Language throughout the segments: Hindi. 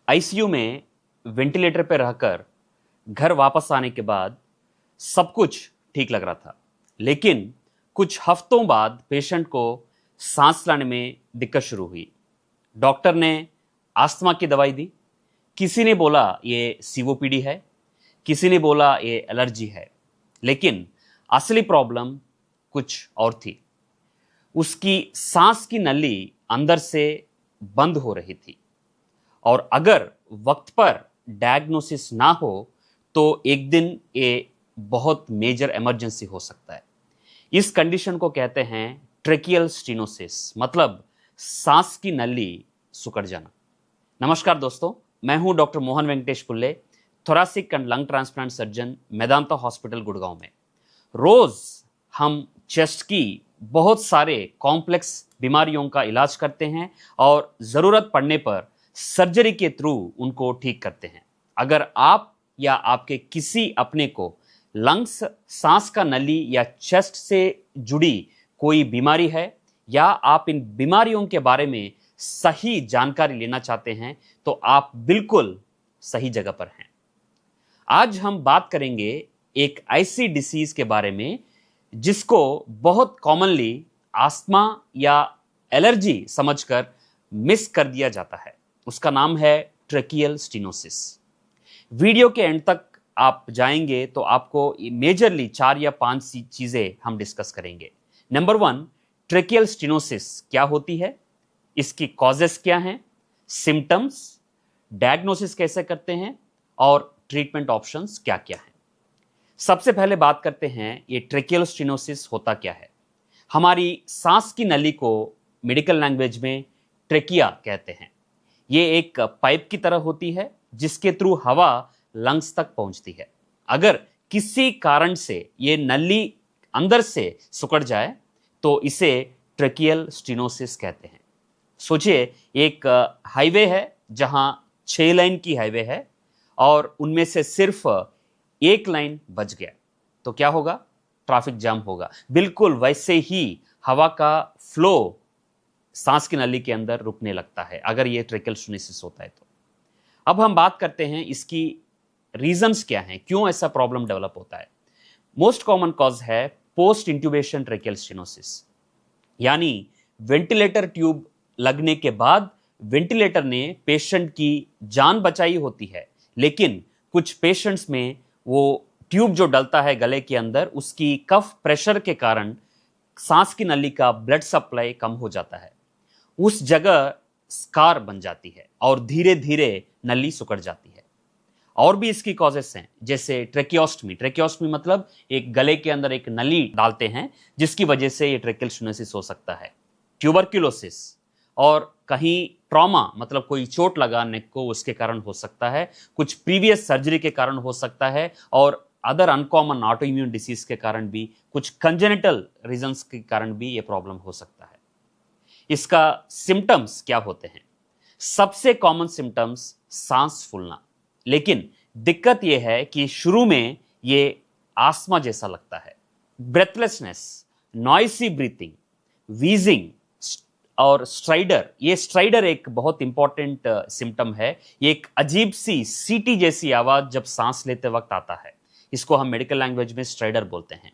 आईसीयू में वेंटिलेटर पर रहकर घर वापस आने के बाद सब कुछ ठीक लग रहा था, लेकिन कुछ हफ्तों बाद पेशेंट को सांस लेने में दिक्कत शुरू हुई। डॉक्टर ने अस्थमा की दवाई दी। किसी ने बोला ये सीओपीडी है, किसी ने बोला ये एलर्जी है, लेकिन असली प्रॉब्लम कुछ और थी। उसकी सांस की नली अंदर से बंद हो रही थी और अगर वक्त पर डायग्नोसिस ना हो तो एक दिन ये बहुत मेजर इमरजेंसी हो सकता है। इस कंडीशन को कहते हैं ट्रेकियल स्टेनोसिस, मतलब सांस की नली सिकुड़ जाना। नमस्कार दोस्तों, मैं हूं doctor Mohan Venkatesh Pulle, thoracic and lung transplant surgeon, Medanta hospital Gurgaon में। रोज हम चेस्ट की बहुत सारे कॉम्प्लेक्स बीमारियों का इलाज करते हैं और जरूरत पड़ने पर सर्जरी के थ्रू उनको ठीक करते हैं। अगर आप या आपके किसी अपने को लंग्स, सांस का नली या चेस्ट से जुड़ी कोई बीमारी है या आप इन बीमारियों के बारे में सही जानकारी लेना चाहते हैं तो आप बिल्कुल सही जगह पर हैं। आज हम बात करेंगे एक ऐसी डिसीज के बारे में जिसको बहुत कॉमनली अस्थमा या एलर्जी समझकर मिस कर दिया जाता है। उसका नाम है ट्रेकियल स्टेनोसिस। वीडियो के एंड तक आप जाएंगे तो आपको मेजरली 4 या 5 चीजें हम डिस्कस करेंगे। नंबर 1, ट्रेकियल स्टेनोसिस क्या होती है, इसकी कॉजेस क्या हैं, सिम्टम्स, डायग्नोसिस कैसे करते हैं और ट्रीटमेंट ऑप्शंस क्या क्या हैं। सबसे पहले बात करते हैं ये ट्रेकियल स्टेनोसिस होता क्या है। हमारी सांस की नली को मेडिकल लैंग्वेज में ट्रेकिया कहते हैं। ये एक पाइप की तरह होती है जिसके थ्रू हवा लंग्स तक पहुंचती है। अगर किसी कारण से ये नली अंदर से सिकुड़ जाए तो इसे ट्रेकियल स्टेनोसिस कहते हैं। सोचिए एक हाईवे है जहां 6 लाइन की हाईवे है और उनमें से सिर्फ एक लाइन बच गया तो क्या होगा? ट्रैफिक जाम होगा। बिल्कुल वैसे ही हवा का फ्लो सांस की नली के अंदर रुकने लगता है अगर ये ट्रेकियल स्टेनोसिस होता है तो। अब हम बात करते हैं इसकी रीजंस क्या हैं, क्यों ऐसा प्रॉब्लम डेवलप होता है। मोस्ट कॉमन कॉज है पोस्ट इंट्यूबेशन ट्रेकियल स्टेनोसिस, यानी वेंटिलेटर ट्यूब लगने के बाद वेंटिलेटर ने पेशेंट की जान बचाई होती है, लेकिन कुछ पेशेंट्स में वो ट्यूब जो डलता है गले के अंदर उसकी कफ प्रेशर के कारण सांस की नली का ब्लड सप्लाई कम हो जाता है। उस जगह स्कार बन जाती है और धीरे धीरे नली सिकुड़ जाती है। और भी इसकी कॉजेस हैं, जैसे ट्रेकियोस्टमी। ट्रेकियोस्टमी मतलब एक गले के अंदर एक नली डालते हैं जिसकी वजह से ये ट्रेकियल स्टेनोसिस हो सकता है। ट्यूबरक्यूलोसिस और कहीं ट्रॉमा मतलब कोई चोट लगा नेक को, उसके कारण हो सकता है। कुछ प्रीवियस सर्जरी के कारण हो सकता है और other uncommon auto immune disease के कारण भी, कुछ कंजेनिटल रीजंस के कारण भी ये प्रॉब्लम हो सकता है। इसका सिम्टम्स क्या होते हैं? सबसे कॉमन सिम्टम्स सांस फूलना, लेकिन दिक्कत यह है कि शुरू में ये आस्थमा जैसा लगता है। ब्रेथलेसनेस, नॉइसी ब्रीथिंग, वीजिंग और स्ट्राइडर। ये स्ट्राइडर एक बहुत इंपॉर्टेंट सिम्टम है। ये एक अजीब सी सीटी जैसी आवाज जब सांस लेते वक्त आता है, इसको हम मेडिकल लैंग्वेज में स्ट्राइडर बोलते हैं।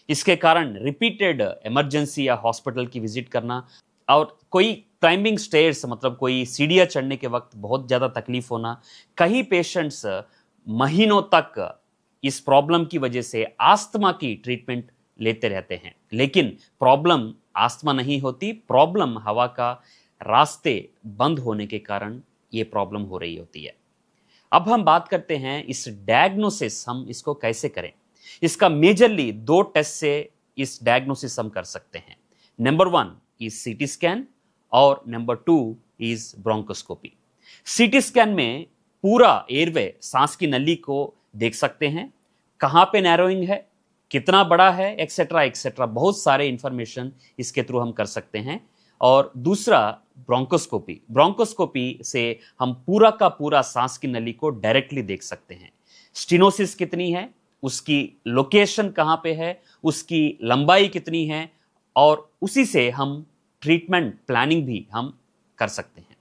इसके कारण रिपीटेड इमरजेंसी या हॉस्पिटल की विजिट करना और कोई क्लाइंबिंग स्टेयर्स मतलब कोई सीढ़ियां चढ़ने के वक्त बहुत ज्यादा तकलीफ होना। कई पेशेंट्स महीनों तक इस प्रॉब्लम की वजह से आस्थमा की ट्रीटमेंट लेते रहते हैं, लेकिन प्रॉब्लम आस्थमा नहीं होती, प्रॉब्लम हवा का रास्ते बंद होने के कारण ये प्रॉब्लम हो रही होती है। अब हम बात करते हैं इस डायग्नोसिस हम इसको कैसे करें। इसका मेजरली 2 टेस्ट से इस डायग्नोसिस हम कर सकते हैं। नंबर 1 इज सीटी स्कैन और number 2 is bronchoscopy. CT scan में पूरा एयरवे, सांस की नली को देख सकते हैं, कहां पे नैरोइंग है, कितना बड़ा है, एक्सेट्रा एक्सेट्रा, बहुत सारे इंफॉर्मेशन इसके थ्रू हम कर सकते हैं। और दूसरा ब्रोंकोस्कोपी। ब्रोंकोस्कोपी से हम पूरा का पूरा सांस की नली को डायरेक्टली देख सकते हैं। स्टेनोसिस कितनी है, उसकी लोकेशन कहां पे है, उसकी लंबाई कितनी है, और उसी से हम ट्रीटमेंट प्लानिंग भी हम कर सकते हैं।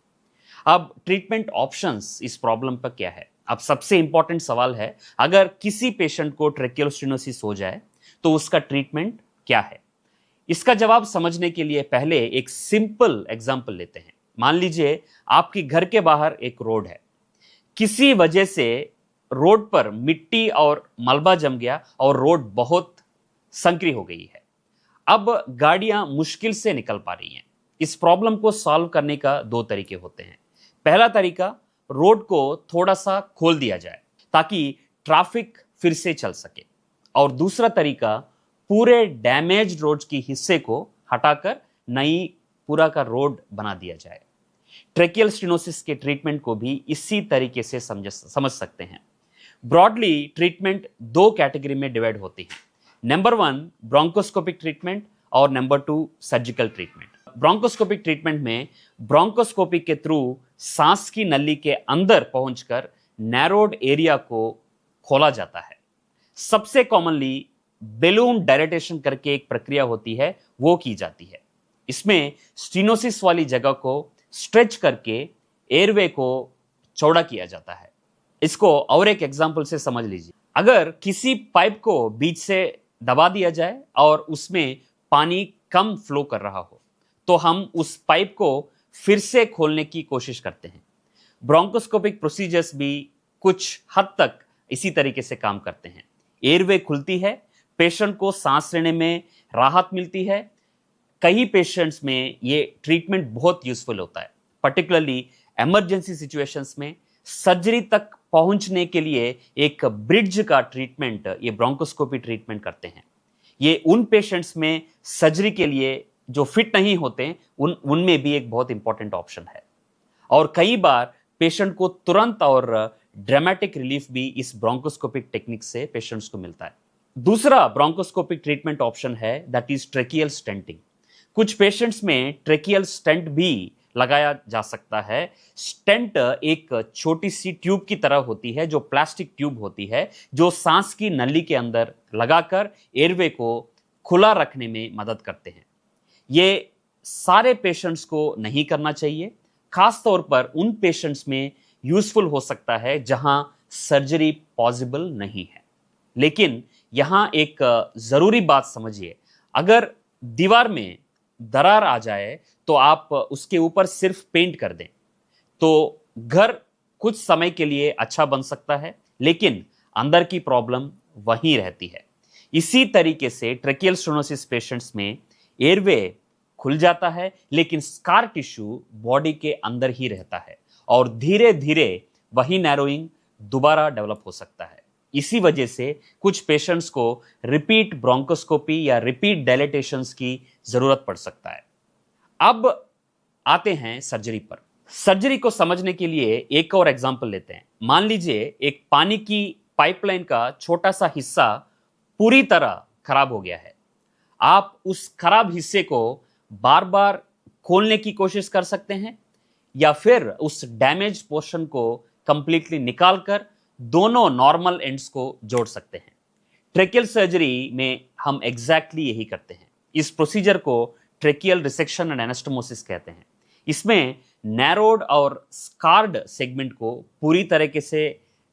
अब ट्रीटमेंट ऑप्शंस इस प्रॉब्लम पर क्या है? अब सबसे इंपॉर्टेंट सवाल है, अगर किसी पेशेंट को ट्रेकियल स्टेनोसिस हो जाए तो उसका ट्रीटमेंट क्या है? इसका जवाब समझने के लिए पहले एक सिंपल एग्जांपल लेते हैं। मान लीजिए आपके घर के बाहर एक रोड है, किसी वजह से रोड पर मिट्टी और मलबा जम गया और रोड बहुत संकरी हो गई है। अब गाड़ियां मुश्किल से निकल पा रही हैं। इस प्रॉब्लम को सॉल्व करने का दो तरीके होते हैं। पहला तरीका, रोड को थोड़ा सा खोल दिया जाए ताकि ट्रैफिक फिर से चल सके, और दूसरा तरीका, पूरे डैमेज रोड की हिस्से को हटाकर नई पूरा का रोड बना दिया जाए। ट्रेकियल स्टेनोसिस के ट्रीटमेंट को भी इसी तरीके से समझ सकते हैं। ब्रॉडली ट्रीटमेंट दो कैटेगरी में डिवाइड होती है। नंबर 1 ब्रोंकोस्कोपिक ट्रीटमेंट और नंबर 2 सर्जिकल ट्रीटमेंट। ब्रोंकोस्कोपिक ट्रीटमेंट में ब्रोंकोस्कोपी के थ्रू सांस की नली के अंदर पहुंचकर नैरोड एरिया को खोला जाता है। सबसे कॉमनली बेलून डायलेटेशन करके एक प्रक्रिया होती है, वो की जाती है। इसमें स्टेनोसिस वाली जगह को स्ट्रेच करके एयरवे को चौड़ा किया जाता है। इसको और एक एग्जांपल से समझ लीजिए। अगर किसी पाइप को बीच से दबा दिया जाए और उसमें पानी कम फ्लो कर रहा हो, तो हम उस पाइप को फिर से खोलने की कोशिश करते हैं। ब्रोंकोस्कोपिक प्रोसीजर्स भी कुछ हद तक इसी तरीके से काम करते हैं। एयरवे खुलती है, पेशेंट को सांस लेने में राहत मिलती है। कई पेशेंट्स में ये ट्रीटमेंट बहुत यूजफुल होता है, पर्टिकुलरली इमरजेंसी सिचुएशंस में। सर्जरी तक पहुंचने के लिए एक ब्रिज का ट्रीटमेंट ये ब्रोंकोस्कोपी ट्रीटमेंट करते हैं। ये उन पेशेंट्स में सर्जरी के लिए जो फिट नहीं होते उनमें भी एक बहुत इंपॉर्टेंट ऑप्शन है, और कई बार पेशेंट को तुरंत और ड्रामेटिक रिलीफ भी इस ब्रोंकोस्कोपिक टेक्निक से पेशेंट्स को मिलता है। दूसरा ब्रोंकोस्कोपिक ट्रीटमेंट ऑप्शन है दैट इज ट्रेकियल स्टेंटिंग। कुछ पेशेंट्स में ट्रेकियल स्टेंट भी लगाया जा सकता है। स्टेंट एक छोटी सी ट्यूब की तरह होती है, जो प्लास्टिक ट्यूब होती है, जो सांस की नली के अंदर लगाकर एयरवे को खुला रखने में मदद करते हैं। ये सारे पेशेंट्स को नहीं करना चाहिए, खास तौर पर उन पेशेंट्स में यूजफुल हो सकता है जहां सर्जरी पॉसिबल नहीं है। लेकिन यहां एक जरूरी बात समझिए, अगर दीवार में दरार आ जाए तो आप उसके ऊपर सिर्फ पेंट कर दें तो घर कुछ समय के लिए अच्छा बन सकता है, लेकिन अंदर की प्रॉब्लम वहीं रहती है। इसी तरीके से ट्रेकियल स्टेनोसिस पेशेंट्स में एयरवे खुल जाता है, लेकिन स्कार टिश्यू बॉडी के अंदर ही रहता है और धीरे धीरे वही नैरोइंग दोबारा डेवलप हो सकता है। इसी वजह से कुछ पेशेंट्स को रिपीट ब्रोंकोस्कोपी या रिपीट डायलेटेशंस की जरूरत पड़ सकता है। अब आते हैं सर्जरी पर। सर्जरी को समझने के लिए एक और एग्जांपल लेते हैं। मान लीजिए एक पानी की पाइपलाइन का छोटा सा हिस्सा पूरी तरह खराब हो गया है। आप उस खराब हिस्से को बार बार खोलने की कोशिश कर सकते हैं, या फिर उस डैमेज पोर्शन को कंप्लीटली निकालकर दोनों नॉर्मल एंड्स को जोड़ सकते हैं। ट्रेकियल सर्जरी में हम एग्जैक्टली यही करते हैं। इस प्रोसीजर को ट्रेकियल रिसेक्शन एंड एनास्टोमोसिस कहते हैं। इसमें नैरोड और स्कार्ड सेगमेंट को पूरी तरीके से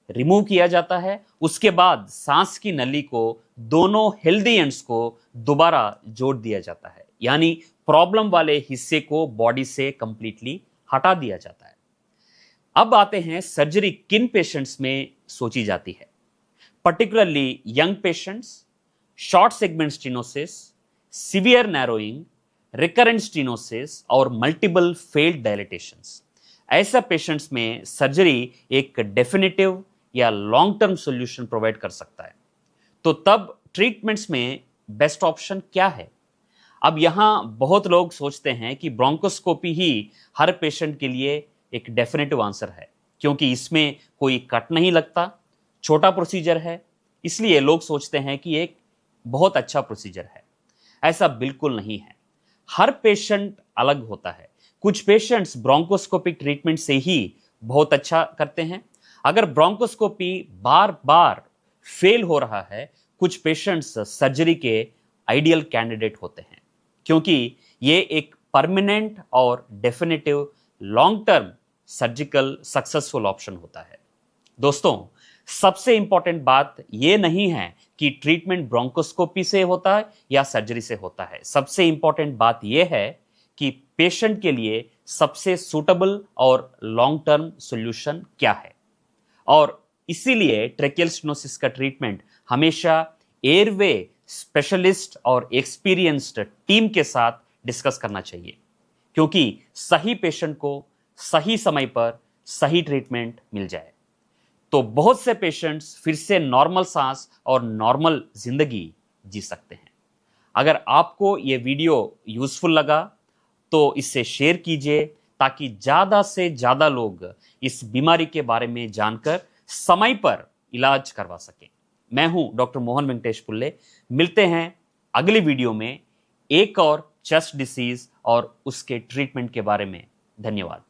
रिमूव किया जाता है। उसके बाद सांस की नली को दोनों हेल्दी एंड्स को दोबारा जोड़ दिया जाता है, यानी प्रॉब्लम वाले हिस्से को बॉडी से कंप्लीटली हटा दिया जाता है। अब आते हैं सर्जरी किन पेशेंट्स में सोची जाती है। Particularly young patients, short segment stenosis, severe narrowing, recurrent stenosis और मल्टीपल फेल्ड डायलिटेशंस। ऐसा पेशेंट्स में सर्जरी एक डेफिनेटिव या लॉन्ग टर्म सॉल्यूशन प्रोवाइड कर सकता है। तो तब ट्रीटमेंट्स में बेस्ट ऑप्शन क्या है? अब यहां बहुत लोग सोचते हैं कि ब्रोंकोस्कोपी ही हर पेशेंट के लिए एक डेफिनेटिव आंसर है, क्योंकि इसमें कोई कट नहीं लगता, छोटा प्रोसीजर है, इसलिए लोग सोचते हैं कि एक बहुत अच्छा प्रोसीजर है। ऐसा बिल्कुल नहीं है। हर पेशेंट अलग होता है। कुछ पेशेंट्स ब्रोंकोस्कोपिक ट्रीटमेंट से ही बहुत अच्छा करते हैं। अगर ब्रोंकोस्कोपी बार बार फेल हो रहा है, कुछ पेशेंट्स सर्जरी के आइडियल कैंडिडेट होते हैं, क्योंकि ये एक परमानेंट और definitive long term surgical successful option होता है। दोस्तों, सबसे इंपॉर्टेंट बात यह नहीं है कि ट्रीटमेंट ब्रोंकोस्कोपी से होता है या सर्जरी से होता है। सबसे इंपॉर्टेंट बात यह है कि पेशेंट के लिए सबसे सूटेबल और लॉन्ग टर्म सॉल्यूशन क्या है। और इसीलिए ट्रेकियल स्टेनोसिस का ट्रीटमेंट हमेशा एयरवे स्पेशलिस्ट और एक्सपीरियंस्ड टीम के साथ डिस्कस करना चाहिए, क्योंकि सही पेशेंट को सही समय पर सही ट्रीटमेंट मिल जाए तो बहुत से पेशेंट्स फिर से नॉर्मल सांस और नॉर्मल जिंदगी जी सकते हैं। अगर आपको यह वीडियो यूजफुल लगा तो इसे शेयर कीजिए ताकि ज्यादा से ज्यादा लोग इस बीमारी के बारे में जानकर समय पर इलाज करवा सकें। मैं हूं डॉक्टर मोहन वेंकटेश पुल्ले। मिलते हैं अगली वीडियो में एक और चेस्ट डिसीज और उसके ट्रीटमेंट के बारे में। धन्यवाद।